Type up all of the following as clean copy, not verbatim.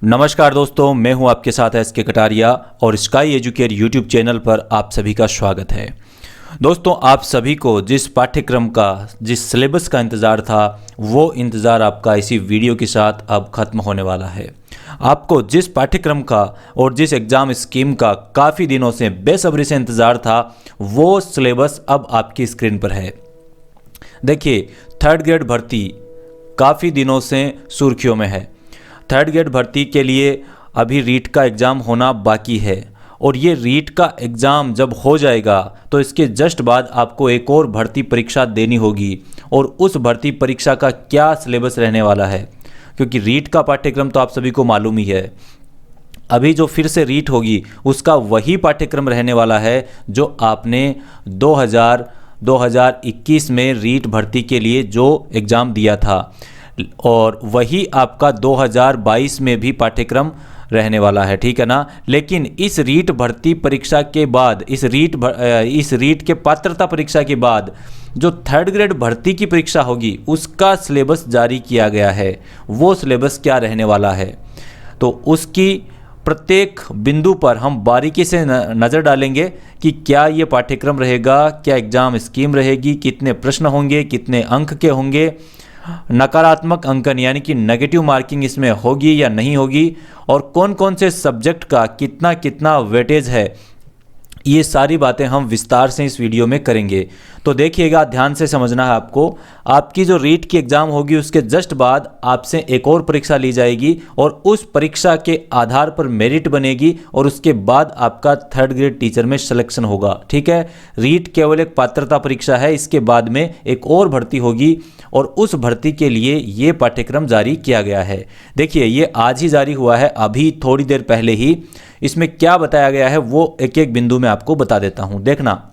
नमस्कार दोस्तों, मैं हूं आपके साथ एस के कटारिया और स्काई एजुकेट यूट्यूब चैनल पर आप सभी का स्वागत है। दोस्तों, आप सभी को जिस पाठ्यक्रम का, जिस सिलेबस का इंतज़ार था, वो इंतज़ार आपका इसी वीडियो के साथ अब ख़त्म होने वाला है। आपको जिस पाठ्यक्रम का और जिस एग्ज़ाम स्कीम का काफ़ी दिनों से बेसब्री से इंतज़ार था, वो सिलेबस अब आपकी स्क्रीन पर है। देखिए, थर्ड ग्रेड भर्ती काफ़ी दिनों से सुर्खियों में है। थर्ड ग्रेड भर्ती के लिए अभी रीट का एग्ज़ाम होना बाकी है और ये रीट का एग्ज़ाम जब हो जाएगा तो इसके जस्ट बाद आपको एक और भर्ती परीक्षा देनी होगी। और उस भर्ती परीक्षा का क्या सिलेबस रहने वाला है, क्योंकि रीट का पाठ्यक्रम तो आप सभी को मालूम ही है। अभी जो फिर से रीट होगी उसका वही पाठ्यक्रम रहने वाला है जो आपने 2021 में रीट भर्ती के लिए जो एग्ज़ाम दिया था, और वही आपका 2022 में भी पाठ्यक्रम रहने वाला है, ठीक है ना। लेकिन इस रीट भर्ती परीक्षा के बाद, इस रीट के पात्रता परीक्षा के बाद जो थर्ड ग्रेड भर्ती की परीक्षा होगी उसका सिलेबस जारी किया गया है। वो सिलेबस क्या रहने वाला है, तो उसकी प्रत्येक बिंदु पर हम बारीकी से नज़र डालेंगे कि क्या ये पाठ्यक्रम रहेगा, क्या एग्ज़ाम स्कीम रहेगी, कितने प्रश्न होंगे, कितने अंक के होंगे, नकारात्मक अंकन यानी कि नेगेटिव मार्किंग इसमें होगी या नहीं होगी, और कौन कौन से सब्जेक्ट का कितना कितना वेटेज है। ये सारी बातें हम विस्तार से इस वीडियो में करेंगे, तो देखिएगा, ध्यान से समझना है आपको। आपकी जो रीट की एग्ज़ाम होगी उसके जस्ट बाद आपसे एक और परीक्षा ली जाएगी और उस परीक्षा के आधार पर मेरिट बनेगी और उसके बाद आपका थर्ड ग्रेड टीचर में सिलेक्शन होगा, ठीक है। रीट केवल एक पात्रता परीक्षा है, इसके बाद में एक और भर्ती होगी और उस भर्ती के लिए ये पाठ्यक्रम जारी किया गया है। देखिए, ये आज ही जारी हुआ है, अभी थोड़ी देर पहले ही। इसमें क्या बताया गया है वो एक एक बिंदु में आपको बता देता हूं, देखना।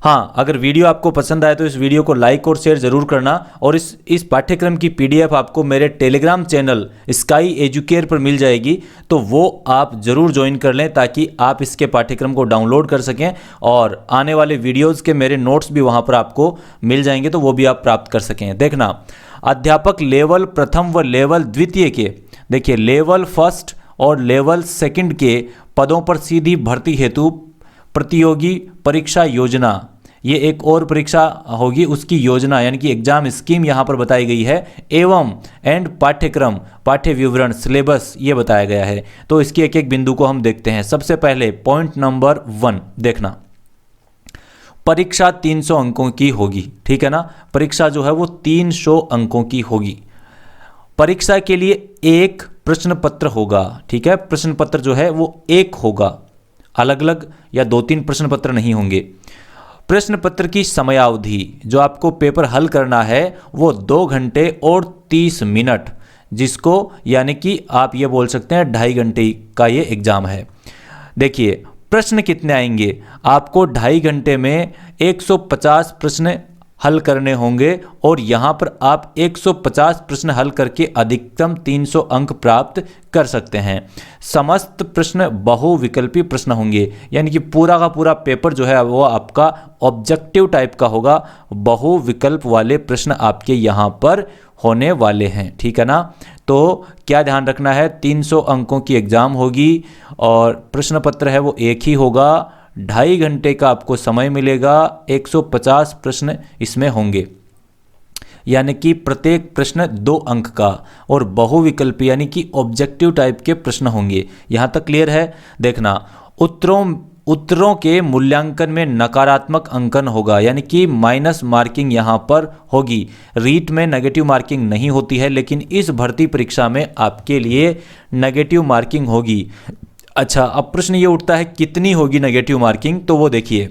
हाँ, अगर वीडियो आपको पसंद आए तो इस वीडियो को लाइक और शेयर जरूर करना, और इस पाठ्यक्रम की पीडीएफ आपको मेरे टेलीग्राम चैनल स्काई एजुकेट पर मिल जाएगी, तो वो आप ज़रूर ज्वाइन कर लें ताकि आप इसके पाठ्यक्रम को डाउनलोड कर सकें और आने वाले वीडियोज़ के मेरे नोट्स भी वहाँ पर आपको मिल जाएंगे, तो वो भी आप प्राप्त कर सकें। देखना, अध्यापक लेवल प्रथम व लेवल द्वितीय के, देखिए, लेवल फर्स्ट और लेवल सेकंड के पदों पर सीधी भर्ती हेतु प्रतियोगी परीक्षा योजना, ये एक और परीक्षा होगी, उसकी योजना यानी कि एग्जाम स्कीम यहाँ पर बताई गई है, एवं एंड पाठ्यक्रम, पाठ्य विवरण, सिलेबस ये बताया गया है। तो इसकी एक एक बिंदु को हम देखते हैं। सबसे पहले पॉइंट नंबर 1 देखना, परीक्षा 300 अंकों की होगी, ठीक है ना। परीक्षा जो है वो 300 अंकों की होगी। परीक्षा के लिए एक प्रश्न पत्र होगा, ठीक है। प्रश्न पत्र जो है वो एक होगा, अलग अलग या 2-3 प्रश्न पत्र नहीं होंगे। प्रश्न पत्र की समयावधि, जो आपको पेपर हल करना है वो 2 घंटे और 30 मिनट, जिसको यानी कि आप ये बोल सकते हैं 2.5 घंटे का ये एग्जाम है। देखिए, प्रश्न कितने आएंगे, आपको 2.5 घंटे में 150 प्रश्न हल करने होंगे और यहाँ पर आप 150 प्रश्न हल करके अधिकतम 300 अंक प्राप्त कर सकते हैं। समस्त प्रश्न बहुविकल्पी प्रश्न होंगे, यानी कि पूरा का पूरा पेपर जो है वो आपका ऑब्जेक्टिव टाइप का होगा। बहुविकल्प वाले प्रश्न आपके यहाँ पर होने वाले हैं, ठीक है ना। तो क्या ध्यान रखना है, 300 अंकों की एग्ज़ाम होगी और प्रश्न पत्र है वो एक ही होगा। 2.5 घंटे का आपको समय मिलेगा, 150 प्रश्न इसमें होंगे, यानी कि प्रत्येक प्रश्न 2 अंक का, और बहुविकल्पी यानी कि ऑब्जेक्टिव टाइप के प्रश्न होंगे। यहाँ तक क्लियर है। देखना, उत्तरों के मूल्यांकन में नकारात्मक अंकन होगा, यानी कि माइनस मार्किंग यहाँ पर होगी। रीट में नेगेटिव मार्किंग नहीं होती है, लेकिन इस भर्ती परीक्षा में आपके लिए नेगेटिव मार्किंग होगी। अच्छा, अब प्रश्न ये उठता है कितनी होगी नेगेटिव मार्किंग, तो वो देखिए,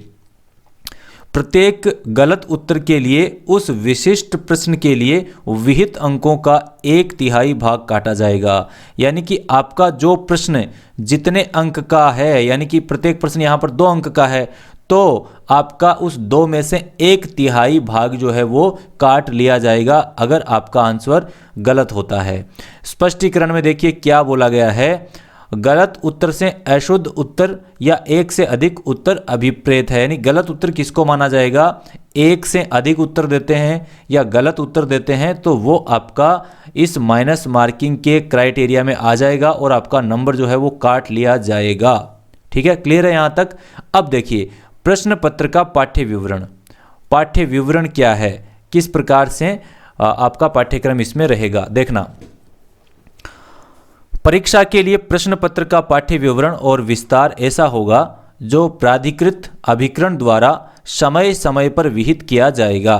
प्रत्येक गलत उत्तर के लिए उस विशिष्ट प्रश्न के लिए विहित अंकों का 1/3 भाग काटा जाएगा। यानी कि आपका जो प्रश्न जितने अंक का है, यानी कि प्रत्येक प्रश्न यहाँ पर 2 अंक का है, तो आपका उस 2 में से 1/3 भाग जो है वो काट लिया जाएगा अगर आपका आंसर गलत होता है। स्पष्टीकरण में देखिए क्या बोला गया है, गलत उत्तर से अशुद्ध उत्तर या एक से अधिक उत्तर अभिप्रेत है। यानी गलत उत्तर किसको माना जाएगा, एक से अधिक उत्तर देते हैं या गलत उत्तर देते हैं तो वो आपका इस माइनस मार्किंग के क्राइटेरिया में आ जाएगा और आपका नंबर जो है वो काट लिया जाएगा। ठीक है, क्लियर है यहाँ तक। अब देखिए प्रश्न पत्र का पाठ्य विवरण। पाठ्य विवरण क्या है, किस प्रकार से आपका पाठ्यक्रम इसमें रहेगा, देखना। परीक्षा के लिए प्रश्न पत्र का पाठ्य विवरण और विस्तार ऐसा होगा जो प्राधिकृत अभिकरण द्वारा समय समय पर विहित किया जाएगा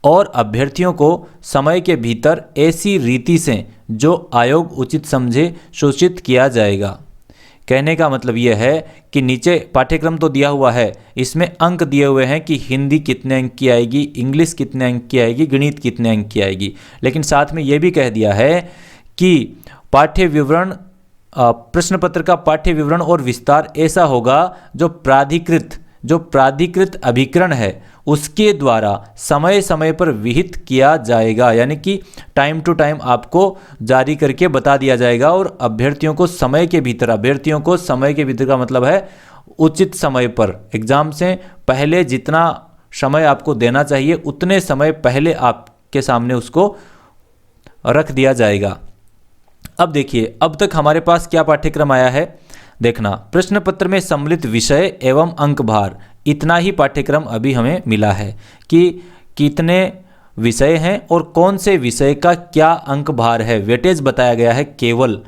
और अभ्यर्थियों को समय के भीतर ऐसी रीति से जो आयोग उचित समझे सूचित किया जाएगा। कहने का मतलब यह है कि नीचे पाठ्यक्रम तो दिया हुआ है, इसमें अंक दिए हुए हैं कि हिंदी कितने अंक की आएगी, इंग्लिश कितने अंक की आएगी, गणित कितने अंक की आएगी, लेकिन साथ में यह भी कह दिया है कि पाठ्य विवरण, प्रश्न पत्र का पाठ्य विवरण और विस्तार ऐसा होगा जो प्राधिकृत अभिकरण है उसके द्वारा समय समय पर विहित किया जाएगा। यानी कि टाइम टू टाइम आपको जारी करके बता दिया जाएगा और अभ्यर्थियों को समय के भीतर का मतलब है उचित समय पर, एग्जाम से पहले जितना समय आपको देना चाहिए उतने समय पहले आपके सामने उसको रख दिया जाएगा। अब देखिए अब तक हमारे पास क्या पाठ्यक्रम आया है, देखना। प्रश्न पत्र में सम्मिलित विषय एवं अंक भार, इतना ही पाठ्यक्रम अभी हमें मिला है कि कितने विषय हैं और कौन से विषय का क्या अंक भार है। वेटेज बताया गया है, केवल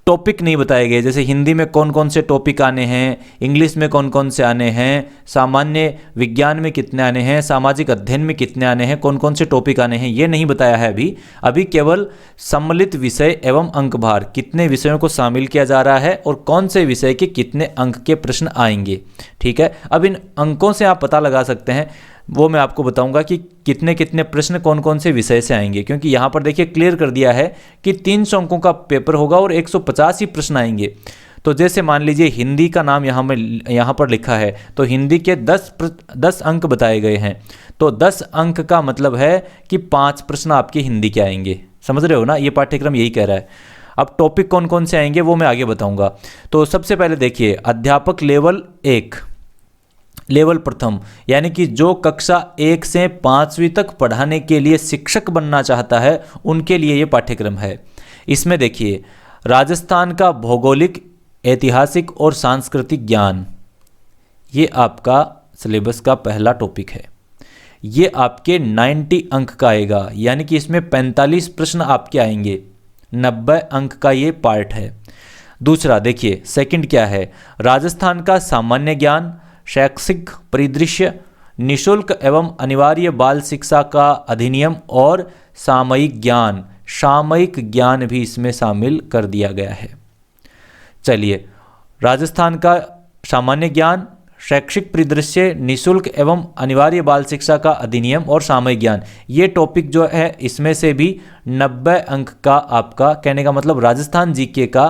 टॉपिक नहीं बताए गए। जैसे हिंदी में कौन कौन से टॉपिक आने हैं, इंग्लिश में कौन कौन से आने हैं, सामान्य विज्ञान में कितने आने हैं, सामाजिक अध्ययन में कितने आने हैं, कौन कौन से टॉपिक आने हैं, ये नहीं बताया है अभी केवल सम्मिलित विषय एवं अंक भार, कितने विषयों को शामिल किया जा रहा है और कौन से विषय के कितने अंक के प्रश्न आएंगे। ठीक है, अब इन अंकों से आप पता लगा सकते हैं, वो मैं आपको बताऊंगा कि कितने कितने प्रश्न कौन कौन से विषय से आएंगे, क्योंकि यहाँ पर देखिए क्लियर कर दिया है कि 300 अंकों का पेपर होगा और 150 ही प्रश्न आएंगे। तो जैसे मान लीजिए हिंदी का नाम यहाँ पर लिखा है तो हिंदी के 10 अंक बताए गए हैं, तो 10 अंक का मतलब है कि 5 प्रश्न आपके हिंदी के आएंगे। समझ रहे हो ना, ये पाठ्यक्रम यही कह रहा है। अब टॉपिक कौन कौन से आएंगे वो मैं आगे बताऊंगा। तो सबसे पहले देखिए अध्यापक लेवल 1, लेवल प्रथम, यानी कि जो कक्षा 1 से 5वीं तक पढ़ाने के लिए शिक्षक बनना चाहता है उनके लिए ये पाठ्यक्रम है। इसमें देखिए राजस्थान का भौगोलिक, ऐतिहासिक और सांस्कृतिक ज्ञान, ये आपका सिलेबस का पहला टॉपिक है। ये आपके 90 अंक का आएगा, यानी कि इसमें 45 प्रश्न आपके आएंगे, 90 अंक का ये पार्ट है। दूसरा देखिए सेकंड क्या है, राजस्थान का सामान्य ज्ञान, शैक्षिक परिदृश्य, निशुल्क एवं अनिवार्य बाल शिक्षा का अधिनियम और सामयिक ज्ञान। सामयिक ज्ञान भी इसमें शामिल कर दिया गया है। चलिए, राजस्थान का सामान्य ज्ञान, शैक्षिक परिदृश्य, निशुल्क एवं अनिवार्य बाल शिक्षा का अधिनियम और सामयिक ज्ञान, ये टॉपिक जो है इसमें से भी 90 अंक का आपका, कहने का मतलब राजस्थान जीके का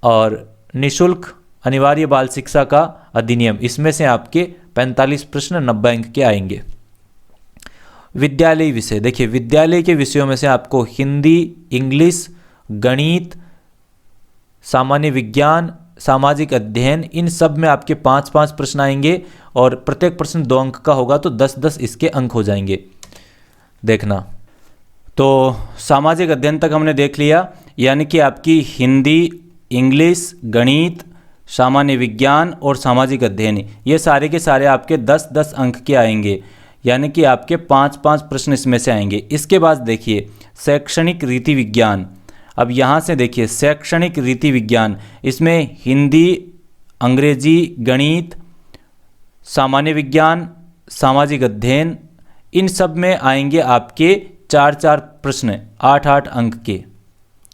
और निशुल्क अनिवार्य बाल शिक्षा का अधिनियम, इसमें से आपके 45 प्रश्न 90 अंक के आएंगे। विद्यालय विषय, देखिए विद्यालय के विषयों में से आपको हिंदी, इंग्लिश, गणित, सामान्य विज्ञान, सामाजिक अध्ययन, इन सब में आपके 5-5 प्रश्न आएंगे और प्रत्येक प्रश्न 2 अंक का होगा, तो 10-10 इसके अंक हो जाएंगे। देखना, तो सामाजिक अध्ययन तक हमने देख लिया, यानी कि आपकी हिंदी, इंग्लिश, गणित, सामान्य विज्ञान और सामाजिक अध्ययन, ये सारे के सारे आपके 10-10 अंक के आएंगे, यानी कि आपके 5-5 प्रश्न इसमें से आएंगे। इसके बाद देखिए शैक्षणिक रीति विज्ञान। अब यहाँ से देखिए शैक्षणिक रीति विज्ञान, इसमें हिंदी, अंग्रेजी, गणित, सामान्य विज्ञान, सामाजिक अध्ययन, इन सब में आएंगे आपके 4-4 प्रश्न 8-8 अंक के।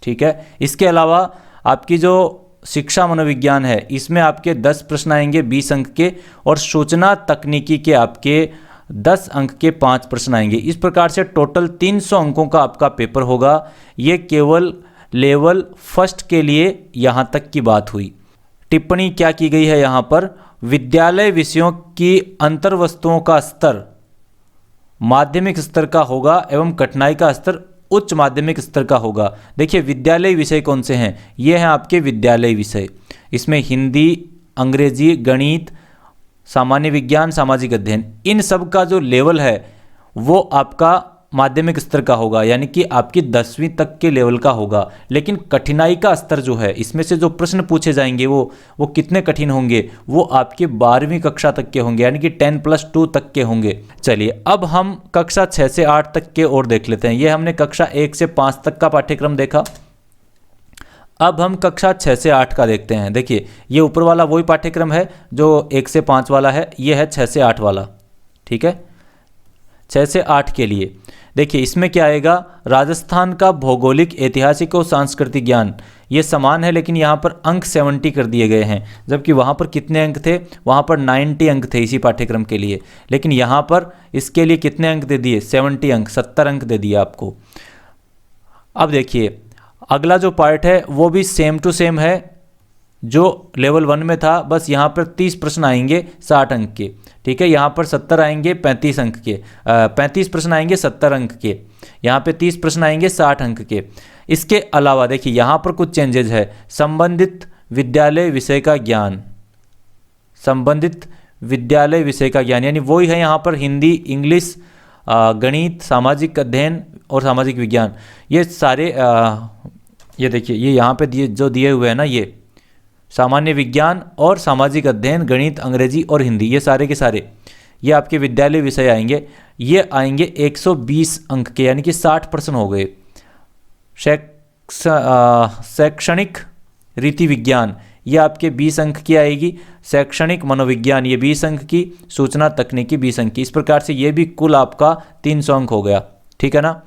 ठीक है, इसके अलावा आपकी जो शिक्षा मनोविज्ञान है इसमें आपके 10 प्रश्न आएंगे 20 अंक के और सूचना तकनीकी के आपके 10 अंक के 5 प्रश्न आएंगे। इस प्रकार से टोटल 300 अंकों का आपका पेपर होगा। ये केवल लेवल फर्स्ट के लिए यहाँ तक की बात हुई। टिप्पणी क्या की गई है यहाँ पर, विद्यालय विषयों की अंतर्वस्तुओं का स्तर माध्यमिक स्तर का होगा एवं कठिनाई का स्तर उच्च माध्यमिक स्तर का होगा। देखिए विद्यालय विषय कौन से हैं, ये हैं आपके विद्यालय विषय। इसमें हिंदी, अंग्रेजी, गणित, सामान्य विज्ञान, सामाजिक अध्ययन, इन सब का जो लेवल है वो आपका माध्यमिक स्तर का होगा, यानी कि आपकी 10वीं तक के लेवल का होगा। लेकिन कठिनाई का स्तर जो है, इसमें से जो प्रश्न पूछे जाएंगे वो कितने कठिन होंगे, वो आपके 12वीं कक्षा तक के होंगे, यानी कि 10+2 तक के होंगे। चलिए अब हम कक्षा 6 से 8 तक के और देख लेते हैं। ये हमने कक्षा 1 से 5 तक का पाठ्यक्रम देखा। अब हम कक्षा 6 से 8 का देखते हैं। देखिए ये ऊपर वाला वही पाठ्यक्रम है जो 1 से 5 वाला है, ये है 6 से 8 वाला। ठीक है, 6 से 8 के लिए देखिए इसमें क्या आएगा, राजस्थान का भौगोलिक, ऐतिहासिक और सांस्कृतिक ज्ञान, ये समान है लेकिन यहाँ पर अंक 70 कर दिए गए हैं, जबकि वहाँ पर कितने अंक थे, वहाँ पर 90 अंक थे इसी पाठ्यक्रम के लिए, लेकिन यहाँ पर इसके लिए कितने अंक दे दिए, 70 अंक, 70 अंक दे दिए आपको। अब देखिए अगला जो पार्ट है वो भी सेम टू सेम है जो लेवल 1 में था, बस यहाँ पर 30 प्रश्न आएंगे 60 अंक के। ठीक है, यहाँ पर 70 आएंगे 35 अंक के, 35 प्रश्न आएंगे 70 अंक के, यहाँ पे 30 प्रश्न आएंगे 60 अंक के। इसके अलावा देखिए यहाँ पर कुछ चेंजेज है, संबंधित विद्यालय विषय का ज्ञान, संबंधित विद्यालय विषय का ज्ञान यानी वही है यहाँ पर हिंदी, इंग्लिश, गणित, सामाजिक अध्ययन और सामाजिक विज्ञान, ये सारे ये देखिए ये यहाँ पे दिए हुए हैं ना, ये सामान्य विज्ञान और सामाजिक अध्ययन, गणित, अंग्रेजी और हिंदी, ये सारे के सारे ये आपके विद्यालय विषय आएंगे। ये आएंगे 120 अंक के, यानी कि 60% हो गए। शैक्षणिक रीति विज्ञान ये आपके 20 अंक की आएगी, शैक्षणिक मनोविज्ञान ये 20 अंक की, सूचना तकनीकी 20 अंक की। इस प्रकार से ये भी कुल आपका 300 अंक हो गया। ठीक है ना,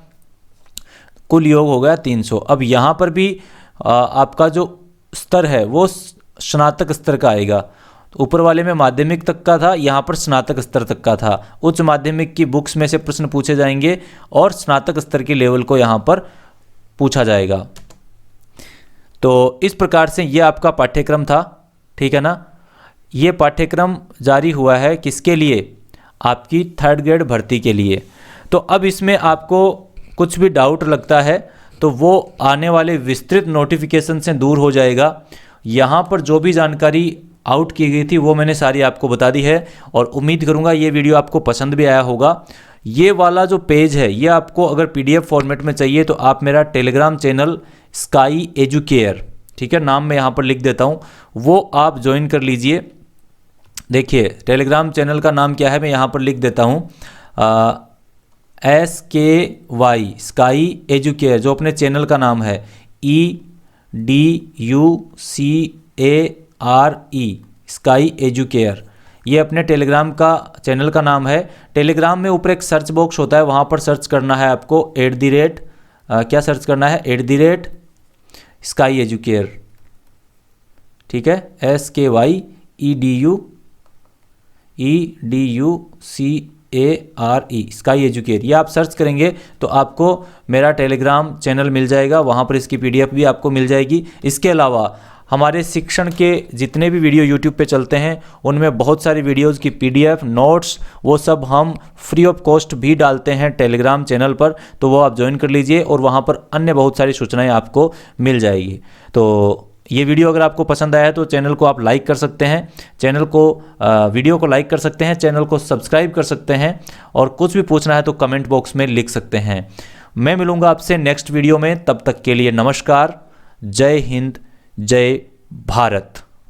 कुल योग हो गया 300। अब यहाँ पर भी आपका जो स्तर है वो स्नातक स्तर का आएगा। ऊपर वाले में माध्यमिक तक का था, यहाँ पर स्नातक स्तर तक का था। उच्च माध्यमिक की बुक्स में से प्रश्न पूछे जाएंगे और स्नातक स्तर के लेवल को यहाँ पर पूछा जाएगा। तो इस प्रकार से ये आपका पाठ्यक्रम था। ठीक है ना, ये पाठ्यक्रम जारी हुआ है किसके लिए, आपकी 3rd ग्रेड भर्ती के लिए। तो अब इसमें आपको कुछ भी डाउट लगता है तो वो आने वाले विस्तृत नोटिफिकेशन से दूर हो जाएगा। यहाँ पर जो भी जानकारी आउट की गई थी वो मैंने सारी आपको बता दी है और उम्मीद करूँगा ये वीडियो आपको पसंद भी आया होगा। ये वाला जो पेज है ये आपको अगर PDF फॉर्मेट में चाहिए तो आप मेरा टेलीग्राम चैनल स्काई एजुकेयर, ठीक है, नाम मैं यहाँ पर लिख देता हूँ, वो आप ज्वाइन कर लीजिए। देखिए टेलीग्राम चैनल का नाम क्या है, मैं यहाँ पर लिख देता हूँ SKY स्काई एजुकेयर, जो अपने चैनल का नाम है EDUCARE स्काई एजुकेयर, ये अपने टेलीग्राम का चैनल का नाम है। टेलीग्राम में ऊपर एक सर्च बॉक्स होता है, वहाँ पर सर्च करना है आपको क्या सर्च करना है, @स्काई एजुकेयर। ठीक है, SKYEDUCARE स्काई एजुकेयर, ये आप सर्च करेंगे तो आपको मेरा टेलीग्राम चैनल मिल जाएगा, वहाँ पर इसकी PDF भी आपको मिल जाएगी। इसके अलावा हमारे शिक्षण के जितने भी वीडियो YouTube पे चलते हैं उनमें बहुत सारी वीडियोज़ की PDF नोट्स वो सब हम फ्री ऑफ कॉस्ट भी डालते हैं टेलीग्राम चैनल पर, तो वो आप ज्वाइन कर लीजिए और वहाँ पर अन्य बहुत सारी सूचनाएं आपको मिल जाएगी। तो ये वीडियो अगर आपको पसंद आया तो चैनल को आप लाइक कर सकते हैं, वीडियो को लाइक कर सकते हैं, चैनल को सब्सक्राइब कर सकते हैं और कुछ भी पूछना है तो कमेंट बॉक्स में लिख सकते हैं। मैं मिलूँगा आपसे नेक्स्ट वीडियो में, तब तक के लिए नमस्कार, जय हिंद, जय भारत।